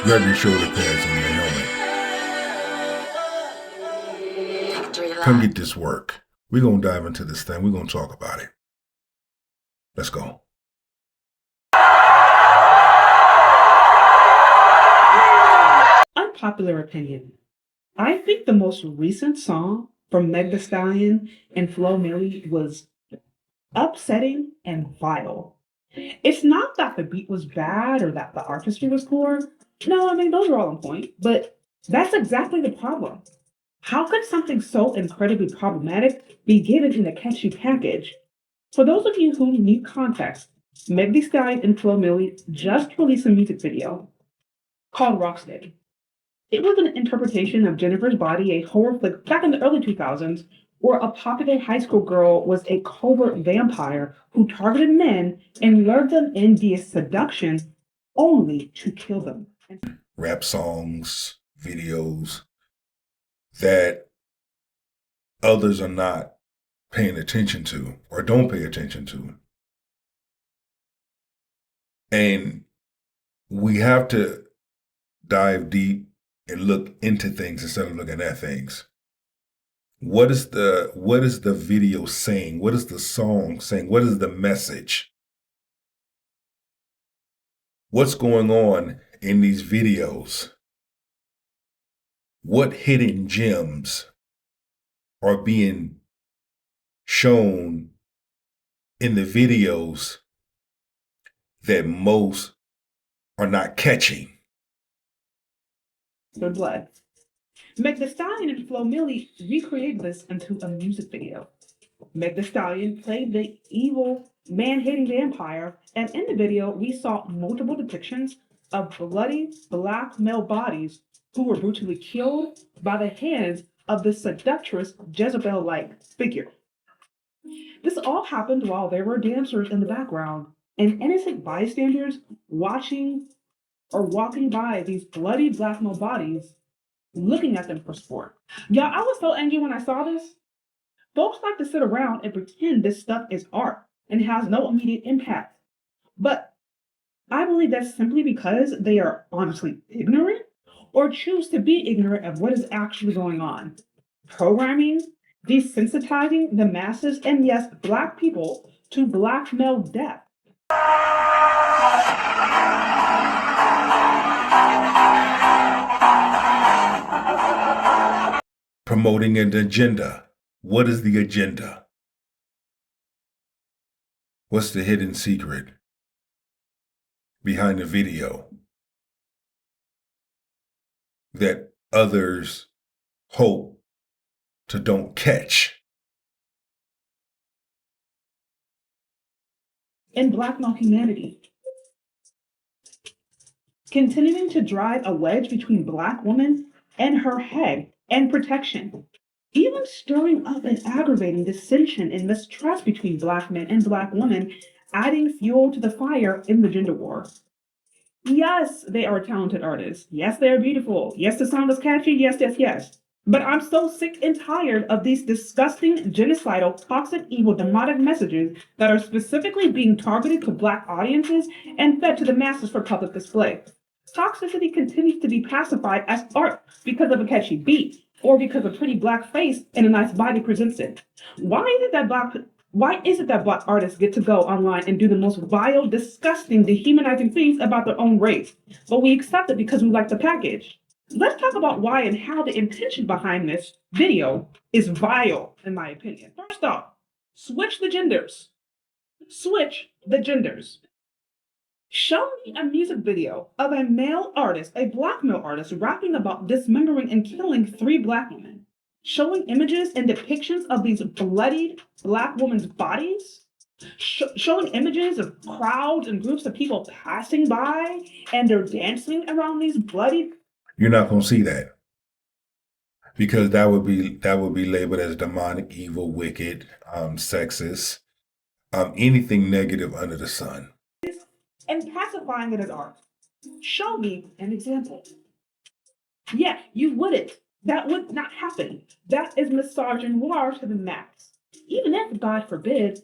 Grab your shoulder pads and your helmet. Come get this work. We're going to dive into this thing. We're going to talk about it. Let's go. Unpopular opinion. I think the most recent song from Meg Thee Stallion and Flo Milli was upsetting and vile. It's not that the beat was bad or that the artistry was poor. No, I mean, those are all on point. But that's exactly the problem. How could something so incredibly problematic be given in a catchy package? For those of you who need context, Meg Thee Stallion and Flo Milli just released a music video called Rocksteady. It was an interpretation of Jennifer's Body, a horror flick back in the early 2000s, where a popular high school girl was a covert vampire who targeted men and lured them in via seduction only to kill them. Rap songs, videos that others are not paying attention to or don't pay attention to. And we have to dive deep and look into things instead of looking at things. What is the video saying? What is the song saying? What is the message? What's going on in these videos? What hidden gems are being shown in the videos that most are not catching? Their blood. Meg Thee Stallion and Flo Milli recreated this into a music video. Meg Thee Stallion played the evil man-hating vampire, and in the video we saw multiple depictions of bloody black male bodies who were brutally killed by the hands of the seductress Jezebel-like figure. This all happened while there were dancers in the background and innocent bystanders watching or walking by these bloody black male bodies, looking at them for sport. Y'all, I was so angry when I saw this. Folks like to sit around and pretend this stuff is art and has no immediate impact. But I believe that's simply because they are honestly ignorant or choose to be ignorant of what is actually going on. Programming, desensitizing the masses, and yes, black people to black male death. Promoting an agenda. What is the agenda? What's the hidden secret behind the video that others hope to don't catch? In black male humanity, continuing to drive a wedge between black woman and her head and protection, even stirring up and aggravating dissension and mistrust between black men and black women, adding fuel to the fire in the gender war. Yes, they are talented artists. Yes, they are beautiful. Yes, the song is catchy. Yes, yes, yes. But I'm so sick and tired of these disgusting, genocidal, toxic, evil, demonic messages that are specifically being targeted to black audiences and fed to the masses for public display. Toxicity continues to be pacified as art because of a catchy beat or because a pretty black face and a nice body presents it. Why is it that black artists get to go online and do the most vile, disgusting, dehumanizing things about their own race, but we accept it because we like the package? Let's talk about why and how the intention behind this video is vile, in my opinion. First off, switch the genders. Switch the genders. Show me a music video of a male artist, a black male artist, rapping about dismembering and killing 3 black women. Showing images and depictions of these bloodied black women's bodies. Showing images of crowds and groups of people passing by and they're dancing around these bloodied. You're not going to see that because that would be labeled as demonic, evil, wicked, sexist, anything negative under the sun. And pacifying it as art. Show me an example. Yeah, you wouldn't. That would not happen. That is misogynoir to the max. Even if, God forbid,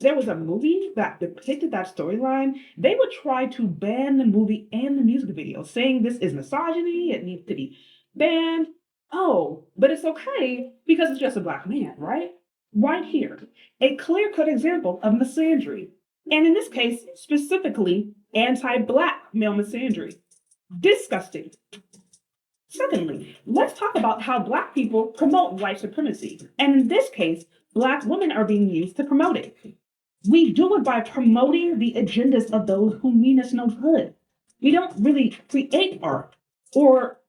There was a movie that depicted that storyline. They would try to ban the movie and the music video, saying this is misogyny, it needs to be banned. Oh, but it's okay because it's just a black man, right? Right here, a clear cut example of misandry. And in this case, specifically anti black male misandry. Disgusting. Secondly, let's talk about how Black people promote white supremacy. And in this case, Black women are being used to promote it. We do it by promoting the agendas of those who mean us no good. We don't really create art, or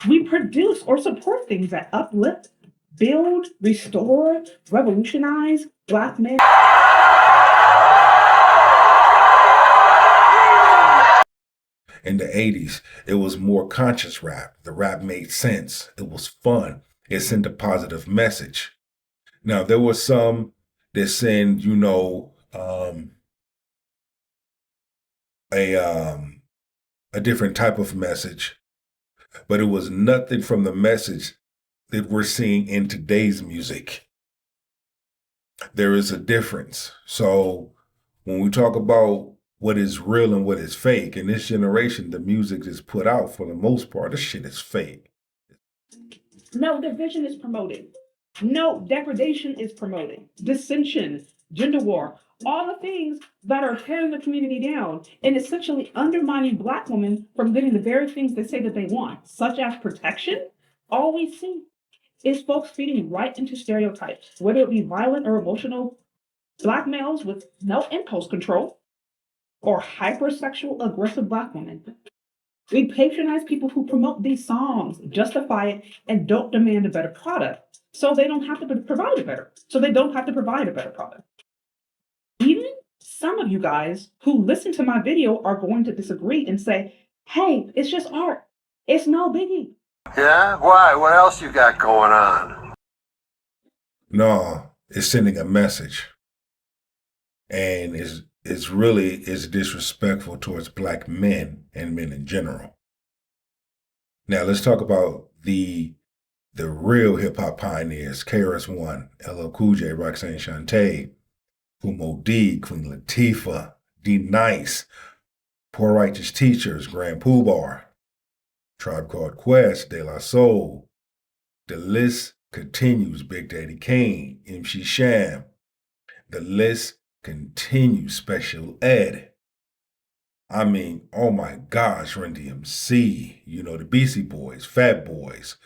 we produce or support things that uplift, build, restore, revolutionize Black men. In the 80s, it was more conscious rap. The rap made sense. It was fun. It sent a positive message. Now, there were some that send, a a different type of message, but it was nothing from the message that we're seeing in today's music. There is a difference. So when we talk about what is real and what is fake, in this generation, the music that's put out for the most part, this shit is fake. No division is promoted. No degradation is promoted. Dissension, gender war, all the things that are tearing the community down and essentially undermining Black women from getting the very things they say that they want, such as protection. All we see is folks feeding right into stereotypes, whether it be violent or emotional Black males with no impulse control or hypersexual aggressive Black women. We patronize people who promote these songs, justify it, and don't demand a better product. So they don't have to provide a better. So they don't have to provide a better product. Even some of you guys who listen to my video are going to disagree and say, hey, it's just art. It's no biggie. Yeah? Why? What else you got going on? No, it's sending a message. And it's disrespectful towards Black men and men in general. Now let's talk about the real hip hop pioneers: KRS-One, LL Cool J, Roxanne Shante, Kumo D, Queen Latifah, D Nice, Poor Righteous Teachers, Grand Pubar, Tribe Called Quest, De La Soul. The list continues. Big Daddy Kane, MC Sham. The list continues. Special Ed. I mean, oh my gosh, Run DMC, the Beastie Boys, Fat Boys.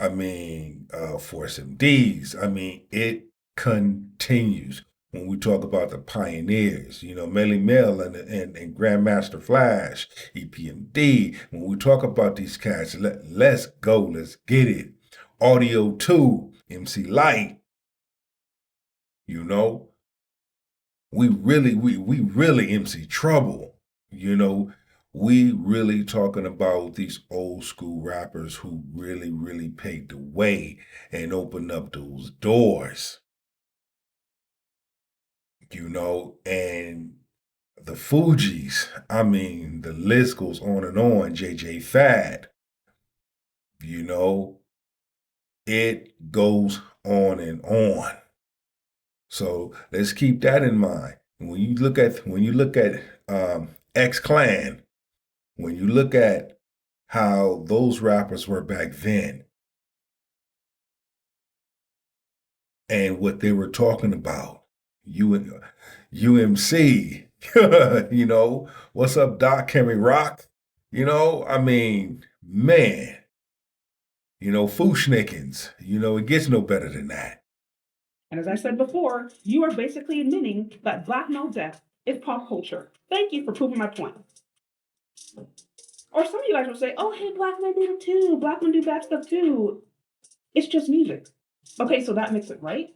I mean, Force MDs. I mean, it continues. When we talk about the pioneers, Melly Mel and Grandmaster Flash, EPMD. When we talk about these cats, let's go, let's get it. Audio 2, MC Light. We really MC Trouble. We really talking about these old school rappers who really, really paved the way and opened up those doors. And the Fugees, I mean, the list goes on and on. JJ Fad, it goes on and on. So let's keep that in mind. When you look at X Clan, when you look at how those rappers were back then and what they were talking about, UMC, what's up, Doc? Can we rock? I mean, man, Fushnikins, it gets no better than that. And as I said before, you are basically admitting that Black male death is pop culture. Thank you for proving my point. Or some of you guys will say, oh, hey, Black men do it too. Black men do bad stuff too. It's just music. Okay, so that makes it right.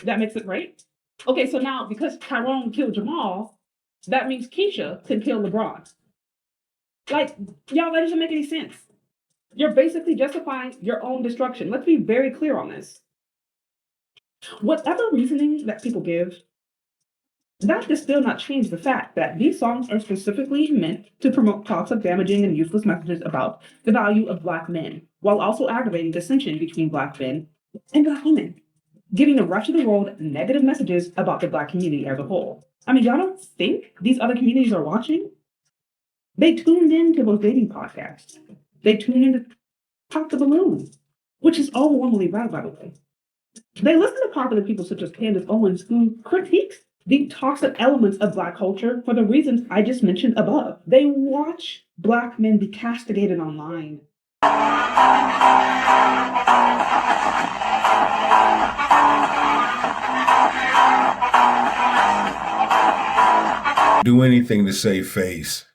That makes it right. Okay, so now because Tyrone killed Jamal, that means Keisha can kill LeBron. Like, y'all, that doesn't make any sense. You're basically justifying your own destruction. Let's be very clear on this. Whatever reasoning that people give, that does still not change the fact that these songs are specifically meant to promote toxic, damaging, and useless messages about the value of Black men, while also aggravating dissension between Black men and Black women. giving the rest of the world negative messages about the Black community as a whole. I mean, y'all don't think these other communities are watching? They tuned in to those dating podcasts. They tuned in to Pop the Balloon, which is overwhelmingly right, by the way. They listen to popular people such as Candace Owens, who critiques the toxic elements of Black culture for the reasons I just mentioned above. They watch Black men be castigated online. Do anything to save face.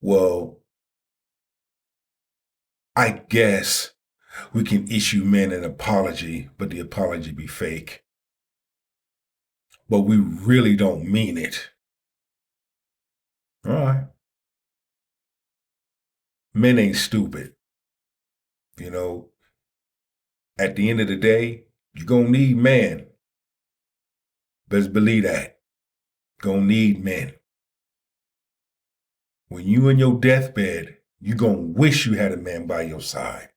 Well, I guess we can issue men an apology, but the apology be fake. But we really don't mean it. All right. Men ain't stupid. You know, at the end of the day, you're going to need men. Best believe that. Gonna need men. When you in your deathbed, you gonna wish you had a man by your side.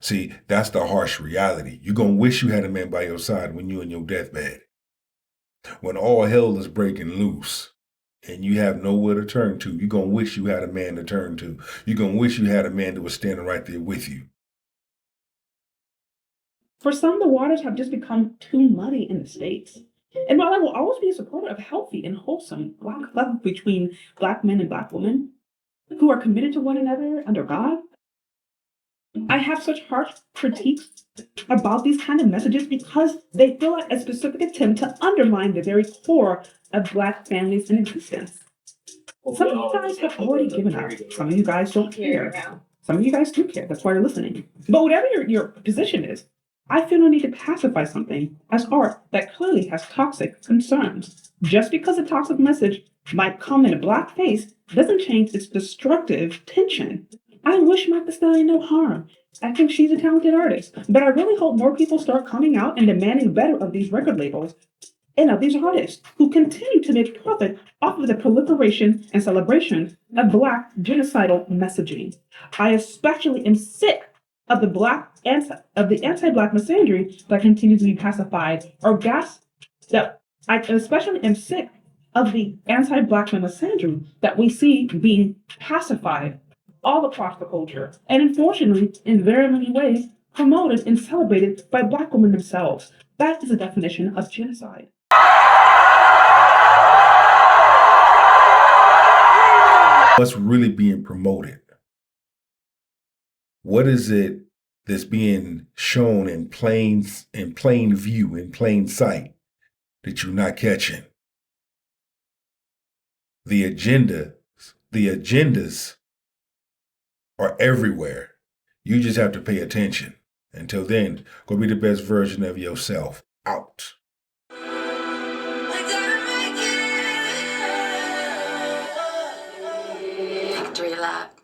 See, that's the harsh reality. You gonna wish you had a man by your side when you in your deathbed. When all hell is breaking loose and you have nowhere to turn to, you gonna wish you had a man to turn to. You gonna wish you had a man that was standing right there with you. For some, the waters have just become too muddy in the States. And while I will always be a supporter of healthy and wholesome Black love between Black men and Black women who are committed to one another under God, I have such harsh critiques about these kind of messages because they feel like a specific attempt to undermine the very core of Black families in existence. Some of you guys have already given up. Some of you guys don't care. Some of you guys do care. That's why you're listening. But whatever your position is, I feel no need to pacify something as art that clearly has toxic concerns. Just because a toxic message might come in a Black face doesn't change its destructive tension. I wish Mike the Stallion no harm. I think she's a talented artist, but I really hope more people start coming out and demanding better of these record labels and of these artists who continue to make profit off of the proliferation and celebration of Black genocidal messaging. I especially am sick of the anti-Black misandry that continues to be pacified or gas. That I especially am sick of the anti-Black misandry that we see being pacified all across the culture, and unfortunately, in very many ways, promoted and celebrated by Black women themselves. That is the definition of genocide. What's really being promoted? What is it that's being shown in plain view, in plain sight, that you're not catching? The agendas are everywhere. You just have to pay attention. Until then, go be the best version of yourself. Out. Victory lap.